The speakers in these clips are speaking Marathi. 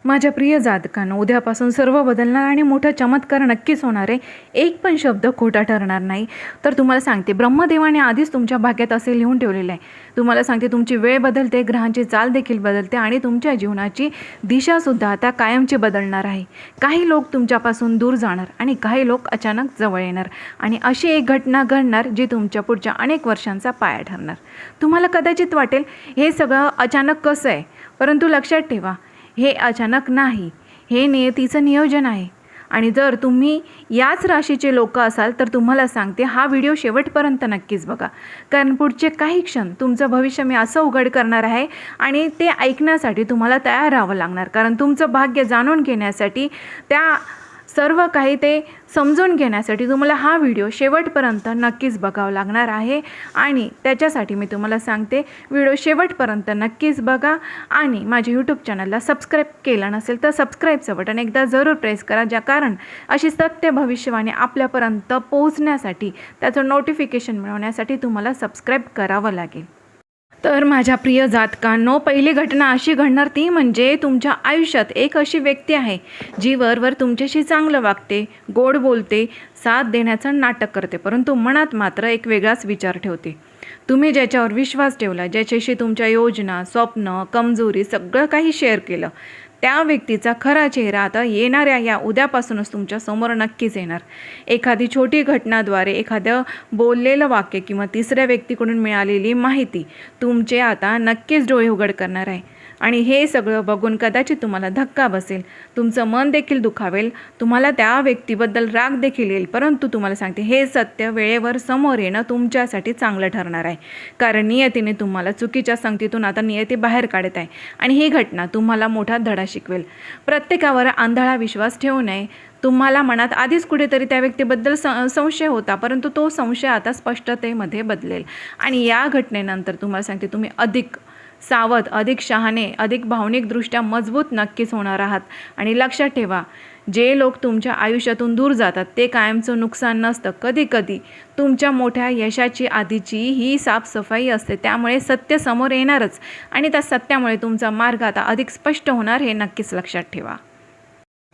माझ्या प्रिय जातकांनो, उद्यापासून सर्व बदलणार आणि मोठा चमत्कार नक्कीच होणार आहे. एक पण शब्द खोटा ठरणार नाही. तर तुम्हाला सांगते, ब्रह्मदेवाने आधीच तुमच्या भाग्यात असे लिहून ठेवलेले आहे. तुम्हाला सांगते, तुमची वेळ बदलते, ग्रहांची चाल देखील बदलते आणि तुमच्या जीवनाची दिशासुद्धा आता कायमची बदलणार आहे. काही लोक तुमच्यापासून दूर जाणार आणि काही लोक अचानक जवळ येणार आणि अशी एक घटना घडणार जी तुमच्या पुढच्या अनेक वर्षांचा पाया ठरणार. तुम्हाला कदाचित वाटेल हे सगळं अचानक कसं आहे, परंतु लक्षात ठेवा, हे अचानक नाही, हे नियतीचं नियोजन आहे. आणि जर तुम्ही याच राशीचे लोक असाल तर तुम्हाला सांगते, हा व्हिडिओ शेवटपर्यंत नक्कीच बघा, कारण पुढचे काही क्षण तुमचं भविष्य मी असं उघड करणार आहे आणि ते ऐकण्यासाठी तुम्हाला तयार राहावं लागणार. कारण तुमचं भाग्य जाणून घेण्यासाठी, त्या सर्व काही ते समजून घेण्यासाठी तुम्हाला हा व्हिडिओ शेवटपर्यंत नक्कीच बघावं लागणार आहे. आणि त्याच्यासाठी मी तुम्हाला सांगते, व्हिडिओ शेवटपर्यंत नक्कीच बघा आणि माझ्या यूट्यूब चॅनलला सबस्क्राईब केलं नसेल तर सबस्क्राईबचं बटन एकदा जरूर प्रेस करा, कारण अशी सत्य भविष्यवाणी आपल्यापर्यंत पोहोचण्यासाठी, त्याचं नोटिफिकेशन मिळवण्यासाठी तुम्हाला सबस्क्राईब करावं लागेल. तर माझ्या प्रिय जातकांनो, पहिली घटना अशी घडणार ती म्हणजे तुमच्या आयुष्यात एक अशी व्यक्ती आहे जी वरवर तुमच्याशी चांगलं वागते, गोड बोलते, साथ देण्याचं नाटक करते, परंतु मनात मात्र एक वेगळाच विचार ठेवते. तुम्ही ज्याच्यावर विश्वास ठेवला, ज्याच्याशी तुमच्या योजना, स्वप्न, कमजोरी सगळं काही शेअर केलं, त्या व्यक्तीचा खरा चेहरा आता येणाऱ्या या उद्यापासूनच तुमच्या समोर नक्कीच येणार. एखादी छोटी घटनाद्वारे, एखादं बोललेलं वाक्य किंवा तिसऱ्या व्यक्तीकडून मिळालेली माहिती तुमचे आता नक्कीच डोळे उघड करणार आहे. आणि हे सगळं बघून कदाचित तुम्हाला धक्का बसेल, तुमचं मन देखील दुखावेल, तुम्हाला त्या व्यक्तीबद्दल राग देखील येईल, परंतु तुम्हाला सांगते, हे सत्य वेळेवर समोर येणं तुमच्यासाठी चांगलं ठरणार आहे. कारण नियतीने तुम्हाला चुकीच्या संगतीतून आता नियती बाहेर काढत आहे आणि ही घटना तुम्हाला मोठा धडा शिकवेल. प्रत्येकावर आंधळा विश्वास ठेवू नये. तुम्हाला मनात आधीच कुठेतरी त्या व्यक्तीबद्दल संशय होता, परंतु तो संशय आता स्पष्टतेमध्ये बदलेल. आणि या घटनेनंतर तुम्हाला सांगते, तुम्ही अधिक सावध, अधिक शहाणे, अधिक भावनिकदृष्ट्या मजबूत नक्कीच होणार आहात. आणि लक्षात ठेवा, जे लोक तुमच्या आयुष्यातून दूर जातात ते कायमचं नुकसान नसतं. कधीकधी तुमच्या मोठ्या यशाची आधीची ही साफसफाई असते. त्यामुळे सत्य समोर येणारच आणि त्या सत्यामुळे तुमचा मार्ग आता अधिक स्पष्ट होणार, हे नक्कीच लक्षात ठेवा.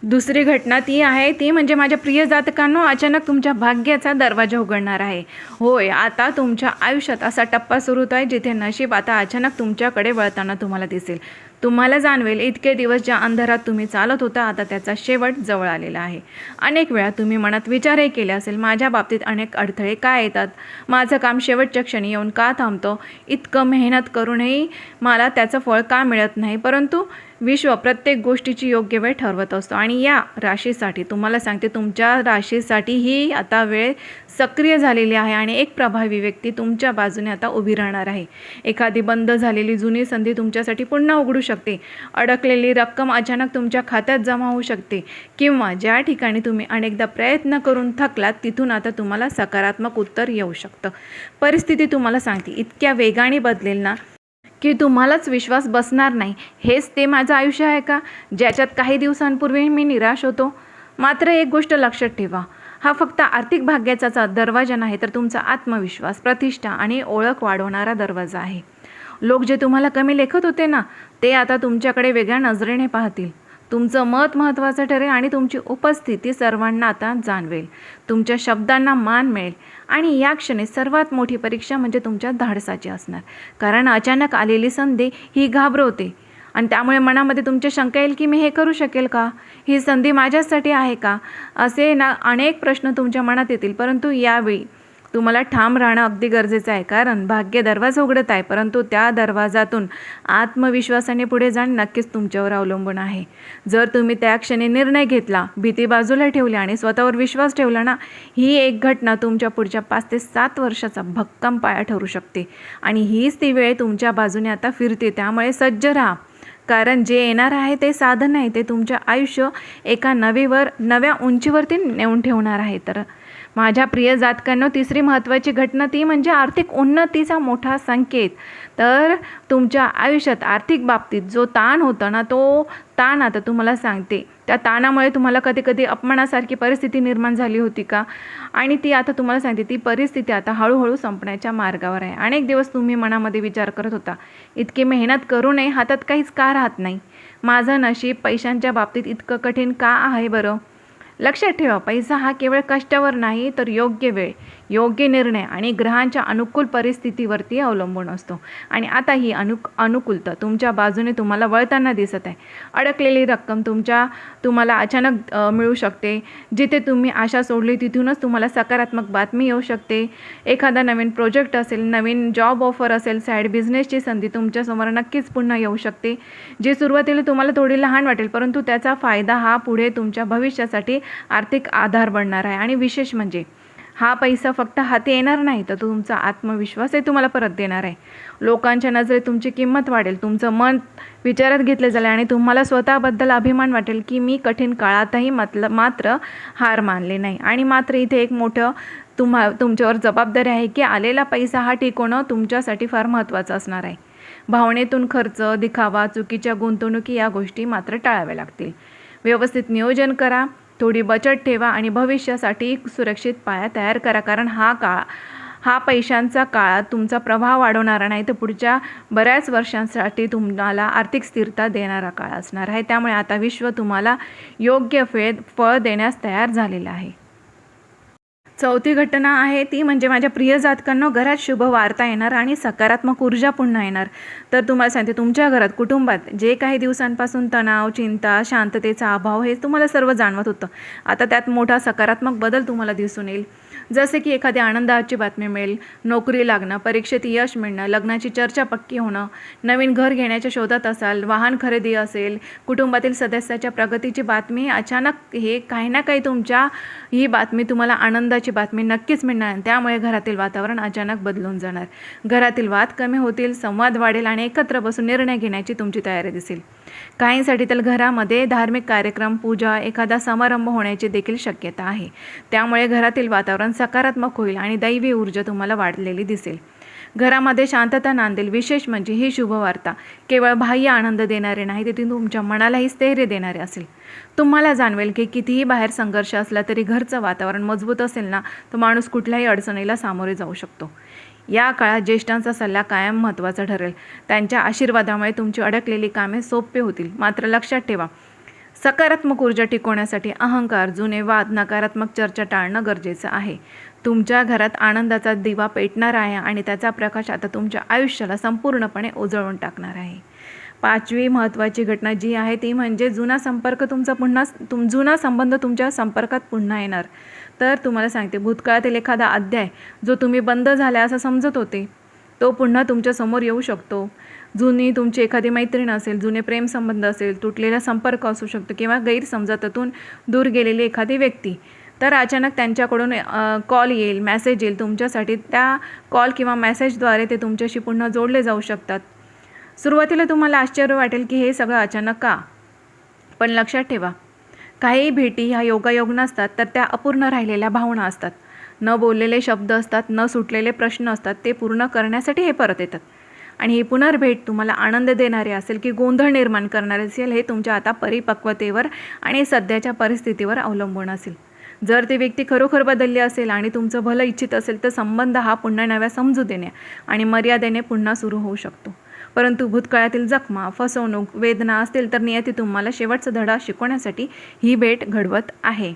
दुसरी घटना ती म्हणजे माझ्या प्रिय जातकांनो, अचानक तुमच्या भाग्याचा दरवाजा उघडणार आहे. होय, आता तुमच्या आयुष्यात असा टप्पा सुरू होत आहे जिथे नशीब आता अचानक तुमच्याकडे वळताना तुम्हाला दिसेल. तुम्हाला जाणवेल, इतके दिवस ज्या अंधारात तुम्ही चालत होता, आता त्याचा शेवट जवळ आलेला आहे. अनेक वेळा तुम्ही मनात विचारही केले असेल, माझ्या बाबतीत अनेक अडथळे का येतात, माझं काम शेवटच्या क्षणी येऊन का थांबतं, इतकं मेहनत करूनही मला त्याचं फळ का मिळत नाही. परंतु विश्व प्रत्येक गोष्टीची योग्य वेळ ठरवत असतो. आणि या राशीसाठी तुम्हाला सांगते, तुमच्या राशीसाठी ही आता वेळ सक्रिय झालेली आहे आणि एक प्रभावी व्यक्ती तुमच्या बाजूने आता उभी राहणार आहे. एखादी बंद झालेली जुनी संधी तुमच्यासाठी पुन्हा उघडू शकते. अडकलेली रक्कम अचानक तुमच्या खात्यात जमा होऊ शकते किंवा ज्या ठिकाणी तुम्ही अनेकदा प्रयत्न करून थकलात, तिथून आता तुम्हाला सकारात्मक उत्तर येऊ शकतं. परिस्थिती तुम्हाला सांगते, इतक्या वेगाने बदलेल ना की तुम्हालाच विश्वास बसणार नाही. हेच ते माझं आयुष्य आहे का, ज्याच्यात काही दिवसांपूर्वी मी निराश होतो. मात्र एक गोष्ट लक्षात ठेवा, हा फक्त आर्थिक भाग्याचा दरवाजा नाही, तर तुमचा आत्मविश्वास, प्रतिष्ठा आणि ओळख वाढवणारा दरवाजा आहे. लोक जे तुम्हाला कमी लेखत होते ना, ते आता तुमच्याकडे वेगळ्या नजरेने पाहतील. तुमचं मत महत्त्वाचं ठरेल आणि तुमची उपस्थिती सर्वांना आता जाणवेल. तुमच्या शब्दांना मान मिळेल आणि या क्षणी सर्वात मोठी परीक्षा म्हणजे तुमच्या धाडसाची असणार. कारण अचानक आलेली संधी ही घाबरवते आणि त्यामुळे मनामध्ये तुमच्या शंका येईल की मी हे करू शकेल का, ही संधी माझ्यासाठी आहे का, असे अनेक प्रश्न तुमच्या मनात येतील. परंतु यावेळी तुम्हाला ठाम राहणं अगदी गरजेचं आहे, कारण भाग्य दरवाजा उघडत आहे, परंतु त्या दरवाजातून आत्मविश्वासाने पुढे जाणं नक्कीच तुमच्यावर अवलंबून आहे. जर तुम्ही त्या क्षणी निर्णय घेतला, भीती बाजूला ठेवली आणि स्वतःवर विश्वास ठेवला ना, ही एक घटना तुमच्या पुढच्या 5 ते 7 वर्षाचा भक्कम पाया ठरू शकते. आणि हीच ती वेळ तुमच्या बाजूने आता फिरते. त्यामुळे सज्ज राहा, कारण जे येणार आहे ते साधन नाही, ते तुमच्या आयुष्य एका नव्या उंचीवरती नेऊन ठेवणार आहे. तर माझ्या प्रिय जातकांनो, तिसरी महत्त्वाची घटना ती म्हणजे आर्थिक उन्नतीचा मोठा संकेत. तर तुमच्या आयुष्यात आर्थिक बाबतीत जो ताण होता ना, तो ताण आता तुम्हाला सांगते, त्या ताणामुळे तुम्हाला कधी अपमानासारखी परिस्थिती निर्माण झाली होती का, आणि ती आता तुम्हाला सांगते, ती परिस्थिती आता हळूहळू संपण्याच्या मार्गावर आहे. अनेक दिवस तुम्ही मनामध्ये विचार करत होता, इतकी मेहनत करूनही हातात काहीच का राहत नाही, माझं नशीब पैशांच्या बाबतीत इतकं कठीण का आहे बरं? लक्षात ठेवा, पैसा हा केवळ कष्टावर नाही तर योग्य वेळ, योग्य निर्णय आणि ग्रहांच्या अनुकूल परिस्थितीवरती अवलंबून असतो. आणि आता ही अनुकूलता तुमच्या बाजूने तुम्हाला वळताना दिसत आहे. अडकलेली रक्कम तुम्हाला अचानक मिळू शकते. जिथे तुम्ही आशा सोडली तिथूनच तुम्हाला सकारात्मक बातमी येऊ शकते. एखादा नवीन प्रोजेक्ट असेल, नवीन जॉब ऑफर असेल, साईड बिझनेसची संधी तुमच्यासमोर नक्कीच पुन्हा येऊ शकते. जी सुरुवातीला तुम्हाला थोडी लहान वाटेल, परंतु त्याचा फायदा हा पुढे तुमच्या भविष्यासाठी आर्थिक आधार बनणार आहे. आणि विशेष म्हणजे हा पैसा फक्त हाती येणार नाही, तर तुमचा आत्मविश्वास तुम्हाला परत देणार आहे. लोकांच्या नजरेत तुमची किंमत वाढेल, तुमचं मन विचारात घेतलं जाईल आणि तुम्हाला स्वतःबद्दल अभिमान वाटेल की मी कठीण काळातही मात्र हार मानले नाही. आणि मात्र इथे एक मोठं तुमच्यावर जबाबदारी आहे की आलेला पैसा हा टिकवणं तुमच्यासाठी फार महत्त्वाचं असणार आहे. भावनेतून खर्च, दिखावा, चुकीच्या गुंतवणुकी या गोष्टी मात्र टाळाव्या लागतील. व्यवस्थित नियोजन करा, थोडी बचत ठेवा आणि भविष्यासाठी सुरक्षित पाया तयार करा. कारण हा पैशांचा काळात तुमचा प्रभाव वाढवणारा नाही, तर पुढच्या बऱ्याच वर्षांसाठी तुम्हाला आर्थिक स्थिरता देणारा काळ असणार आहे. त्यामुळे आता विश्व तुम्हाला योग्य फळ देण्यास तयार झालेलं आहे. चौथी घटना आहे ती म्हणजे माझ्या प्रिय जातकांनो, घरात शुभ वार्ता येणार आणि सकारात्मक ऊर्जा पुन्हा येणार. तर तुम्हाला सांगते, तुमच्या घरात, कुटुंबात जे काही दिवसांपासून तणाव, चिंता, शांततेचा अभाव हे तुम्हाला सर्व जाणवत होतं, आता त्यात मोठा सकारात्मक बदल तुम्हाला दिसून येईल. जसे की एखादी आनंदाची बातमी मिळेल, नोकरी लागणं, परीक्षेत यश मिळणं, लग्नाची चर्चा पक्की होणं, नवीन घर घेण्याच्या शोधात असाल, वाहन खरेदी असेल, कुटुंबातील सदस्याच्या प्रगतीची बातमी, अचानक हे काही ना काही ही बातमी तुम्हाला आनंदाची बातमी नक्कीच मिळणार. त्यामुळे घरातील वातावरण अचानक बदलून जाणार. घरातील वाद कमी होतील, संवाद वाढेल आणि एकत्र बसून निर्णय घेण्याची तुमची तयारी दिसेल. काहींसाठी तर घरामध्ये धार्मिक कार्यक्रम, पूजा, एखादा समारंभ होण्याची देखील शक्यता आहे. त्यामुळे घरातील वातावरण सकारात्मक होईल आणि दैवी ऊर्जा तुम्हाला वाढलेली दिसेल. घरामध्ये शांतता नांदेल. विशेष म्हणजे ही शुभवार्ता केवळ बाह्य आनंद देणारे नाही, तर तुमच्या मनालाही स्थैर्य देणारे असेल. तुम्हाला जाणवेल की कितीही बाहेर संघर्ष असला तरी घरचं वातावरण मजबूत असेल ना, तर माणूस कुठल्याही अडचणीला सामोरे जाऊ शकतो. या काळात ज्येष्ठांचा सल्ला कायम महत्त्वाचा ठरेल. त्यांच्या आशीर्वादामुळे तुमची अडकलेली कामे सोपे होतील. मात्र लक्षात ठेवा, सकारात्मक ऊर्जा टिकवण्यासाठी अहंकार, जुने वाद, नकारात्मक चर्चा टाळणं गरजेचं आहे. तुमच्या घरात आनंदाचा दिवा पेटणार आहे आणि त्याचा प्रकाश आता तुमच्या आयुष्याला संपूर्णपणे उजळून टाकणार आहे. पाचवी महत्त्वाची घटना जी आहे ती म्हणजे जुना संबंध तुमच्या संपर्कात पुन्हा येणार. तर तुम्हाला सांगते, भूतकाळातील एखादा अध्याय जो तुम्ही बंद झाला असं समजत होते, तो पुन्हा तुमच्यासमोर येऊ शकतो. जुनी तुमची एखादी मैत्रीण असेल, जुने प्रेमसंबंध असेल, तुटलेला संपर्क असू शकतो किंवा गैरसमजातून दूर गेलेली एखादी व्यक्ती, तर अचानक त्यांच्याकडून कॉल येईल, मेसेज येईल तुमच्यासाठी. त्या कॉल किंवा मेसेजद्वारे ते तुमच्याशी पुन्हा जोडले जाऊ शकतात. सुरुवातीला तुम्हाला आश्चर्य वाटेल की हे सगळं अचानक का, पण लक्षात ठेवा, काही भेटी ह्या योगायोग नसतात, तर त्या अपूर्ण राहिलेल्या भावना असतात, न बोललेले शब्द असतात, न सुटलेले प्रश्न असतात. ते पूर्ण करण्यासाठी हे परत येतात. आणि ही पुनर्भेट तुम्हाला आनंद देणारी असेल की गोंधळ निर्माण करणारे असेल, हे तुमच्या आता परिपक्वतेवर आणि सध्याच्या परिस्थितीवर अवलंबून असेल. जर ती व्यक्ती खरोखर बदलली असेल आणि तुमचं भलं इच्छित असेल, तर संबंध हा पुन्हा नव्या समजुतीने आणि मर्यादेने पुन्हा सुरू होऊ शकतो. परंतु भूतकाळातील जखमा, फसवणूक, वेदना असतील तर नियती तुम्हाला शेवटचा धडा शिकवण्यासाठी ही भेट घडवत आहे.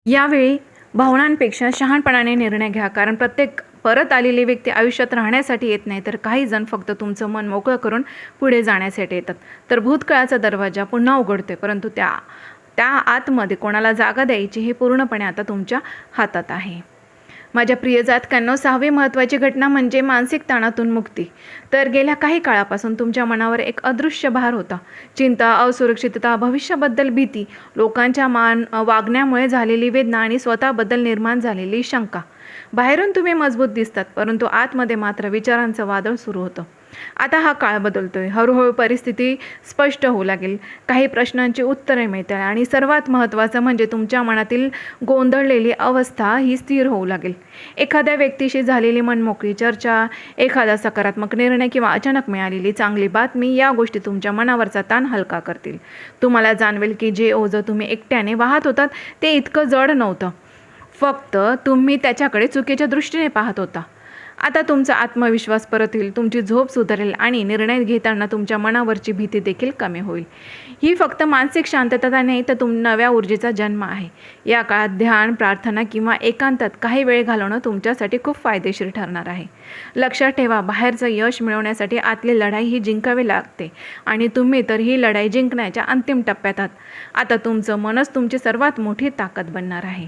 यावेळी भावनांपेक्षा शहाणपणाने निर्णय घ्या, कारण प्रत्येक परत आलेली व्यक्ती आयुष्यात राहण्यासाठी येत नाही, तर काही जण फक्त तुमचं मन मोकळं करून पुढे जाण्यासाठी येतात. तर भूतकाळाचा दरवाजा पुन्हा उघडतोय, परंतु त्या आतमध्ये कोणाला जागा द्यायची हे पूर्णपणे आता तुमच्या हातात आहे. माझ्या प्रिय जातकांनो, 6वी महत्त्वाची घटना म्हणजे मानसिक ताणातून मुक्ती. तर गेल्या काही काळापासून तुमच्या मनावर एक अदृश्य भार होता. चिंता, असुरक्षितता, भविष्याबद्दल भीती, लोकांच्या वागण्यामुळे झालेली वेदना आणि स्वतःबद्दल निर्माण झालेली शंका. बाहेरून तुम्ही मजबूत दिसतात, परंतु आतमध्ये मात्र विचारांचं वादळ सुरू होतं. आता हा काळ बदलतोय. हळूहळू परिस्थिती स्पष्ट होऊ लागेल. काही प्रश्नांची उत्तरे मिळतील आणि सर्वात महत्त्वाचं म्हणजे तुमच्या मनातील गोंधळलेली अवस्था ही स्थिर होऊ लागेल. एखाद्या व्यक्तीशी झालेली मनमोकळी चर्चा, एखादा सकारात्मक निर्णय किंवा अचानक मिळालेली चांगली बातमी या गोष्टी तुमच्या मनावरचा ताण हलका करतील. तुम्हाला जाणवेल की जे ओझं तुम्ही एकट्याने वाहत होतात ते इतकं जड नव्हतं. फक्त तुम्ही त्याच्याकडे चुकीच्या दृष्टीने पाहत होता. आता तुमचा आत्मविश्वास परत येईल, तुमची झोप सुधारेल आणि निर्णय घेताना तुमच्या मनावरची भीती देखील कमी होईल. ही फक्त मानसिक शांतता नाही, तर नव्या ऊर्जेचा जन्म आहे. या काळात ध्यान, प्रार्थना किंवा एकांतात काही वेळ घालवणं तुमच्यासाठी खूप फायदेशीर ठरणार आहे. लक्षात ठेवा, बाहेरचं यश मिळवण्यासाठी आतली लढाई ही जिंकावी लागते आणि तुम्ही तर ही लढाई जिंकण्याच्या अंतिम टप्प्यात आहात. आता तुमचं मनच तुमची सर्वात मोठी ताकद बनणार आहे.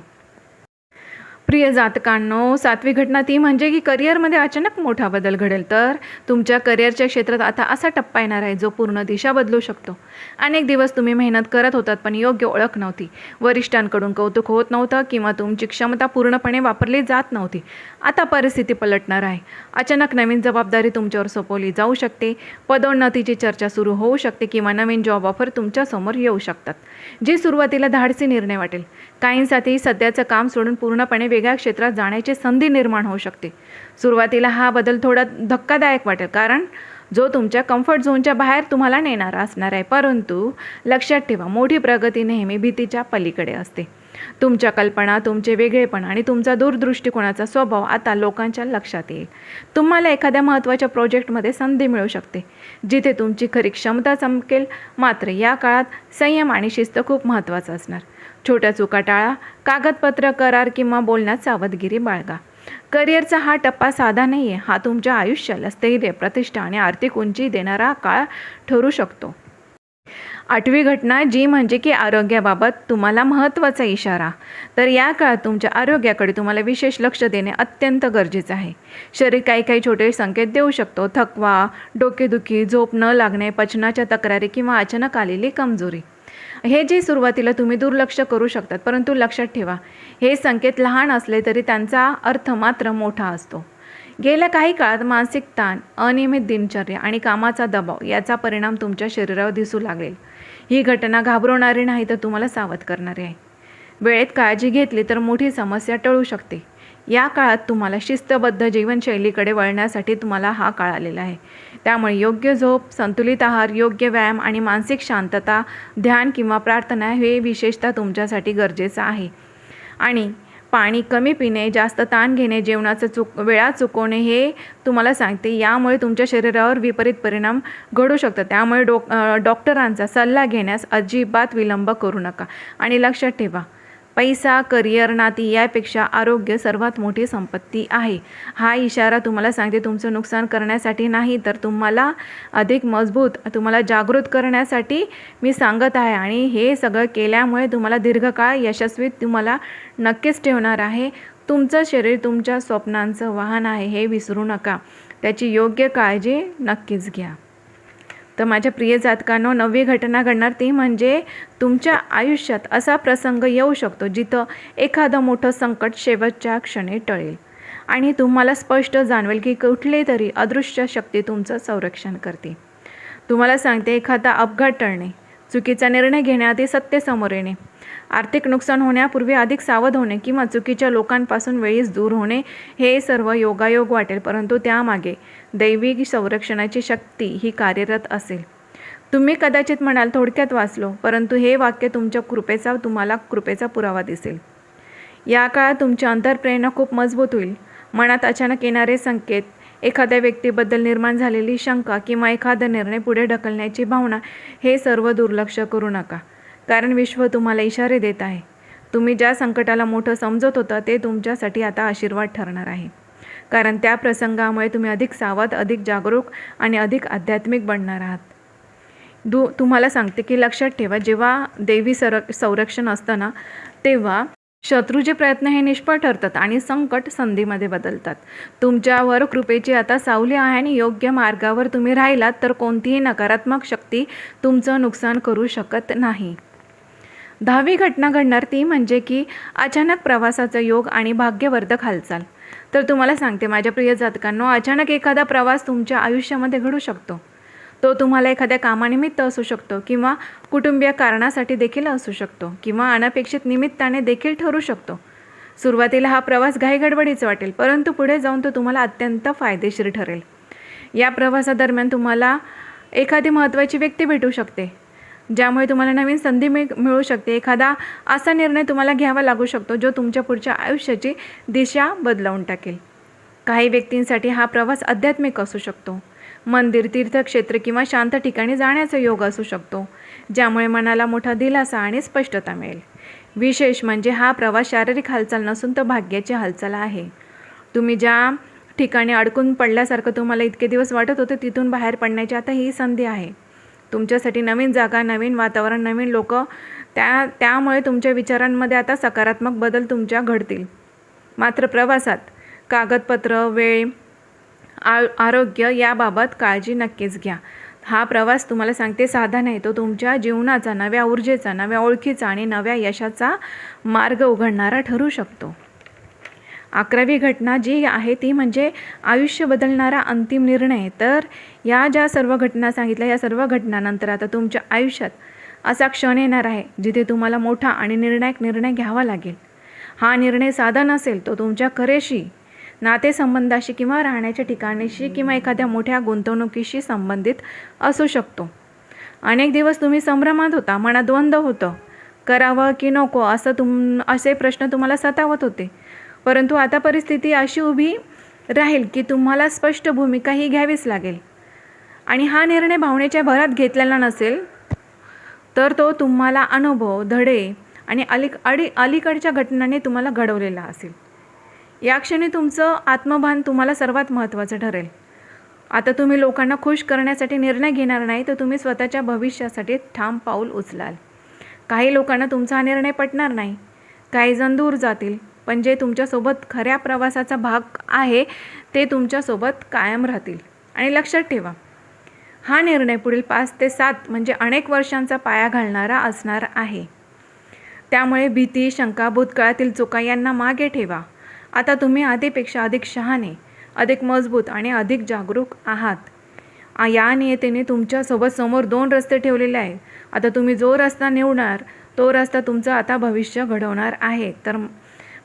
प्रिय जातकांनो, 7वी घटना ती म्हणजे की करिअरमध्ये अचानक मोठा बदल घडेल. तर तुमच्या करिअरच्या क्षेत्रात आता असा टप्पा येणार आहे जो पूर्ण दिशा बदलू शकतो. अनेक दिवस तुम्ही मेहनत करत होतात पण योग्य ओळख नव्हती, वरिष्ठांकडून कौतुक होत नव्हतं किंवा तुमची क्षमता पूर्णपणे वापरली जात नव्हती. आता परिस्थिती पलटणार आहे. अचानक नवीन जबाबदारी तुमच्यावर सोपवली जाऊ शकते, पदोन्नतीची चर्चा सुरू होऊ शकते किंवा नवीन जॉब ऑफर तुमच्यासमोर येऊ शकतात, जी सुरुवातीला धाडसी निर्णय वाटेल. काहींसाठी सध्याचं काम सोडून पूर्णपणे वेगळ्या क्षेत्रात जाण्याची संधी निर्माण होऊ शकते. सुरुवातीला हा बदल थोडा धक्कादायक वाटेल, कारण जो तुमच्या कम्फर्ट झोनच्या बाहेर तुम्हाला नेणारा असणार आहे. परंतु लक्षात ठेवा, मोठी प्रगती नेहमी भीतीच्या पलीकडे असते. तुमच्या कल्पना, तुमचे वेगळेपण आणि तुमचा दूरदृष्टिकोनाचा स्वभाव आता लोकांच्या लक्षात येईल. तुम्हाला एखाद्या महत्त्वाच्या प्रोजेक्टमध्ये संधी मिळू शकते, जिथे तुमची खरी क्षमता चमकेल. मात्र या काळात संयम आणि शिस्त खूप महत्त्वाचं असणार. छोट्या चुका टाळा, कागदपत्र, करार किंवा बोलण्यात सावधगिरी बाळगा. करिअरचा हा टप्पा साधा नाही आहे. हा तुमच्या आयुष्याला स्थैर्य, प्रतिष्ठा आणि आर्थिक उंची देणारा काळ ठरू शकतो. 8वी घटना जी म्हणजे की आरोग्याबाबत तुम्हाला महत्त्वाचा इशारा. तर या काळात तुमच्या आरोग्याकडे तुम्हाला विशेष लक्ष देणे अत्यंत गरजेचं आहे. शरीर काही छोटे संकेत देऊ शकतो. थकवा, डोकेदुखी, झोप न लागणे, पचनाच्या तक्रारी किंवा अचानक आलेली कमजोरी. हे जे सुरुवातीला तुम्ही दुर्लक्ष करू शकतात, परंतु लक्षात ठेवा, हे संकेत लहान असले तरी त्यांचा अर्थ मात्र मोठा असतो. गेल्या काही काळात मानसिक ताण, अनियमित दिनचर्या आणि कामाचा दबाव याचा परिणाम तुमच्या शरीरावर दिसू लागेल. ही घटना घाबरवणारी नाही, तर तुम्हाला सावध करणारी आहे. वेळेत काळजी घेतली तर मोठी समस्या टळू शकते. या काळात तुम्हाला शिस्तबद्ध जीवनशैलीकडे वळण्यासाठी तुम्हाला हा काळ आलेला आहे. त्यामुळे योग्य झोप, संतुलित आहार, योग्य व्यायाम आणि मानसिक शांतता, ध्यान किंवा प्रार्थना हे विशेषतः तुमच्यासाठी गरजेचं आहे. आणि पाणी कमी पिणे, जास्त ताण घेणे, जेवणाचं वेळा चुकवणे हे तुम्हाला सांगते, यामुळे तुमच्या शरीरावर विपरीत परिणाम घडू शकतात. त्यामुळे डॉक्टरांचा सल्ला घेण्यास अजिबात विलंब करू नका. आणि लक्षात ठेवा, पैसा, करिअर, नाती यापेक्षा आरोग्य सर्वात मोठी संपत्ती आहे. हा इशारा तुम्हाला सांगते, तुमचं नुकसान करण्यासाठी नाही, तर तुम्हाला अधिक मजबूत, तुम्हाला जागृत करण्यासाठी मी सांगत आहे. आणि हे सगळं केल्यामुळे तुम्हाला दीर्घकाळ यशस्वी तुम्हाला नक्कीच ठेवणार आहे. तुमचं शरीर तुमच्या स्वप्नांचं वाहन आहे, हे विसरू नका. त्याची योग्य काळजी नक्कीच घ्या. तर माझ्या प्रिय जातकांनो, 9वी घटना घडणार ती म्हणजे तुमच्या आयुष्यात असा प्रसंग येऊ शकतो जिथं एखादं मोठं संकट शेवटच्या क्षणी टळेल आणि तुम्हाला स्पष्ट जाणवेल की कुठली तरी अदृश्य शक्ती तुमचं संरक्षण करते. तुम्हाला सांगते, एखादा अपघात टळणे, चुकीचा निर्णय घेण्याआधी सत्य समोर येणे, आर्थिक नुकसान होण्यापूर्वी अधिक सावध होणे किंवा चुकीच्या लोकांपासून वेळीच दूर होणे, हे सर्व योगायोग वाटेल, परंतु त्यामागे दैवी संरक्षणाची शक्ती ही कार्यरत असेल. तुम्ही कदाचित म्हणाल, थोडक्यात वाचलो, परंतु हे वाक्य तुम्हाला कृपेचा पुरावा दिसेल. या काळात तुमची अंतर्प्रेरणा खूप मजबूत होईल. मनात अचानक येणारे संकेत, एखाद्या व्यक्तीबद्दल निर्माण झालेली शंका किंवा एखादा निर्णय पुढे ढकलण्याची भावना, हे सर्व दुर्लक्ष करू नका, कारण विश्व तुम्हाला इशारे देत आहे. तुम्ही ज्या संकटाला मोठं समजत होता ते तुमच्यासाठी आता आशीर्वाद ठरणार आहे, कारण त्या प्रसंगामुळे तुम्ही अधिक सावध, अधिक जागरूक आणि अधिक आध्यात्मिक बनणार आहात. तुम्हाला सांगते की लक्षात ठेवा, जेव्हा दैवी संरक्षण असतं ना, तेव्हा शत्रूचे प्रयत्न हे निष्फळ ठरतात आणि संकट संधीमध्ये बदलतात. तुमच्यावर कृपेची आता सावली आहे आणि योग्य मार्गावर तुम्ही राहिलात तर कोणतीही नकारात्मक शक्ती तुमचं नुकसान करू शकत नाही. 10वी घटना घडणार ती म्हणजे की अचानक प्रवासाचा योग आणि भाग्यवर्धक हालचाल. तर तुम्हाला सांगते माझ्या प्रिय जातकांनो, अचानक एखादा प्रवास तुमच्या आयुष्यामध्ये घडू शकतो. तो तुम्हाला एखाद्या कामानिमित्त असू शकतो किंवा कुटुंबीय कारणासाठी देखील असू शकतो किंवा अनपेक्षित निमित्ताने देखील ठरू शकतो. सुरुवातीला हा प्रवास घाईगडबडीचा वाटेल, परंतु पुढे जाऊन तो तुम्हाला अत्यंत फायदेशीर ठरेल. या प्रवासादरम्यान तुम्हाला एखादी महत्त्वाची व्यक्ती भेटू शकते, ज्यामुळे तुम्हाला नवीन संधी मिळू शकते. एखादा असा निर्णय तुम्हाला घ्यावा लागू शकतो जो तुमच्या पुढच्या आयुष्याची दिशा बदलवून टाकेल. काही व्यक्तींसाठी हा प्रवास आध्यात्मिक असू शकतो. मंदिर, तीर्थक्षेत्र किंवा शांत ठिकाणी जाण्याचा योग असू शकतो, ज्यामुळे मनाला मोठा दिलासा आणि स्पष्टता मिळेल. विशेष म्हणजे हा प्रवास शारीरिक हालचाल नसून तर भाग्याची हालचाल आहे. तुम्ही ज्या ठिकाणी अडकून पडल्यासारखं तुम्हाला इतके दिवस वाटत होते, तिथून बाहेर पडण्याची आता ही संधी आहे. तुमच्यासाठी नवीन जागा, नवीन वातावरण, नवीन लोक, त्यामुळे तुमच्या विचारांमध्ये आता सकारात्मक बदल तुमच्या घडतील. मात्र प्रवासात कागदपत्र, वेळ, आरोग्य याबाबत काळजी नक्कीच घ्या. हा प्रवास तुम्हाला सांगते साधा नाही, तो तुमच्या जीवनाचा, नव्या ऊर्जेचा, नव्या ओळखीचा आणि नव्या यशाचा मार्ग उघडणारा ठरू शकतो. 11वी घटना जी आहे ती म्हणजे आयुष्य बदलणारा अंतिम निर्णय. तर या ज्या सर्व घटना सांगितल्या, या सर्व घटनांनंतर आता तुमच्या आयुष्यात असा क्षण येणार आहे जिथे तुम्हाला मोठा आणि निर्णायक निर्णय घ्यावा लागेल. हा निर्णय साधा नसेल, तो तुमच्या करिअरशी, नातेसंबंधाशी किंवा राहण्याच्या ठिकाणीशी किंवा एखाद्या मोठ्या गुंतवणुकीशी संबंधित असू शकतो. अनेक दिवस तुम्ही संभ्रमात होता, मनात द्वंद्व होतं, करावं की नको असे प्रश्न तुम्हाला सतावत होते. परंतु आता परिस्थिती अशी उभी राहील की तुम्हाला स्पष्ट भूमिका ही घ्यावीच लागेल. आणि हा निर्णय भावनेच्या भरात घेतलेला नसेल, तर तो तुम्हाला अनुभव, धडे आणि अलीकडच्या घटनांनी तुम्हाला घडवलेला असेल. या क्षणी तुमचं आत्मभान तुम्हाला सर्वात महत्त्वाचं ठरेल. आता तुम्ही लोकांना खुश करण्यासाठी निर्णय घेणार नाही, तर तुम्ही स्वतःच्या भविष्यासाठी ठाम पाऊल उचलाल. काही लोकांना तुमचा हा निर्णय पटणार नाही, काही जण दूर जातील, पण जे तुमच्यासोबत खऱ्या प्रवासाचा भाग आहे ते तुमच्यासोबत कायम राहतील. आणि लक्षात ठेवा, हा निर्णय पुढील 5 ते 7 म्हणजे अनेक वर्षांचा पाया घालणारा असणार आहे. त्यामुळे भीती, शंका, भूतकाळातील चुका यांना मागे ठेवा. आता तुम्ही आधीपेक्षा अधिक शहाणे, अधिक मजबूत आणि अधिक जागरूक आहात. या नियतीने तुमच्यासोबत समोर 2 रस्ते ठेवलेले आहेत. आता तुम्ही जो रस्ता निवडणार तो रस्ता तुमचं आता भविष्य घडवणार आहे. तर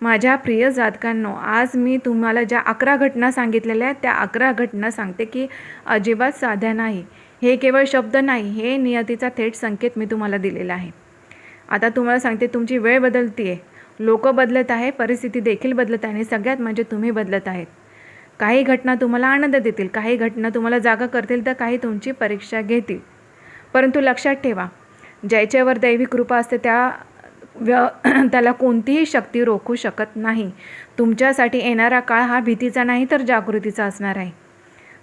माझ्या प्रिय जातकांनो, आज मी तुम्हाला ज्या 11 घटना सांगितलेल्या आहेत त्या 11 घटना सांगते की अजिबात साध्या नाही. हे केवळ शब्द नाही, हे नियतीचा थेट संकेत मी तुम्हाला दिलेला आहे. आता तुम्हाला सांगते, तुमची वेळ बदलते आहे, लोक बदलत आहे, परिस्थिती देखील बदलत आहे आणि सगळ्यात म्हणजे तुम्ही बदलत आहेत. काही घटना तुम्हाला आनंद देतील, काही घटना तुम्हाला जागा करतील, तर काही तुमची परीक्षा घेतील. परंतु लक्षात ठेवा, ज्याच्यावर दैवी कृपा असते त्याला कोणतीही शक्ती रोखू शकत नाही. तुमच्यासाठी येणारा काळ हा भीतीचा नाही तर जागृतीचा असणार आहे.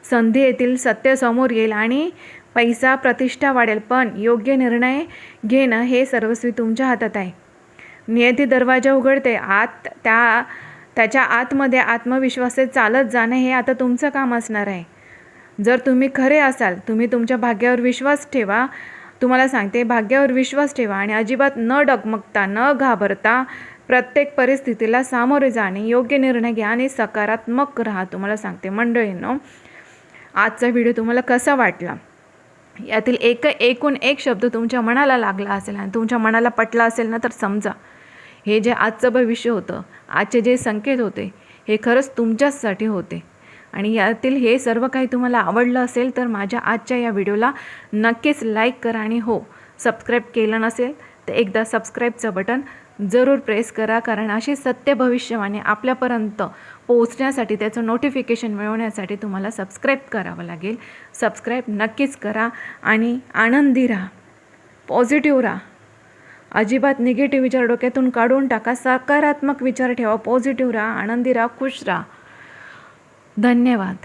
संधी येतील, सत्य समोर येईल आणि पैसा, प्रतिष्ठा वाढेल, पण योग्य निर्णय घेणं हे सर्वस्वी तुमच्या हातात आहे. नियती दरवाजा उघडते, त्याच्या आतमध्ये आत्मविश्वासाने चालत जाणं हे आता तुमचं काम असणार आहे. जर तुम्ही खरे असाल, तुम्ही तुमच्या भाग्यावर विश्वास ठेवा. तुम्हाला सांगते, भाग्यावर विश्वास ठेवा आणि अजिबात न डगमगता, न घाबरता प्रत्येक परिस्थितीला सामोरे जाणे, योग्य निर्णय घ्या आणि सकारात्मक राहा. तुम्हाला सांगते मंडळींनो, आजचा व्हिडिओ तुम्हाला कसा वाटला, यातील एकूण एक शब्द तुमच्या मनाला लागला असेल आणि तुमच्या मनाला पटला असेल ना, तर समजा हे जे आजचं भविष्य होतं, आजचे जे संकेत होते, हे खरंच तुमच्याचसाठी होते. आणि यातील हे सर्व काही तुम्हाला आवडलं असेल तर माझ्या आजच्या या व्हिडिओला नक्कीच लाईक करा आणि हो, सबस्क्राईब केलं नसेल तर एकदा सबस्क्राईबचं बटन जरूर प्रेस करा, कारण अशी सत्य भविष्यवाणी आपल्यापर्यंत पोहोचण्यासाठी, त्याचं नोटिफिकेशन मिळवण्यासाठी तुम्हाला सबस्क्राईब करावं लागेल. सबस्क्राईब नक्कीच करा आणि आनंदी राहा, पॉझिटिव्ह राहा. अजिबात निगेटिव्ह विचार डोक्यातून काढून टाका, सकारात्मक विचार ठेवा, पॉझिटिव्ह राहा, आनंदी राहा, खुश राहा. धन्यवाद.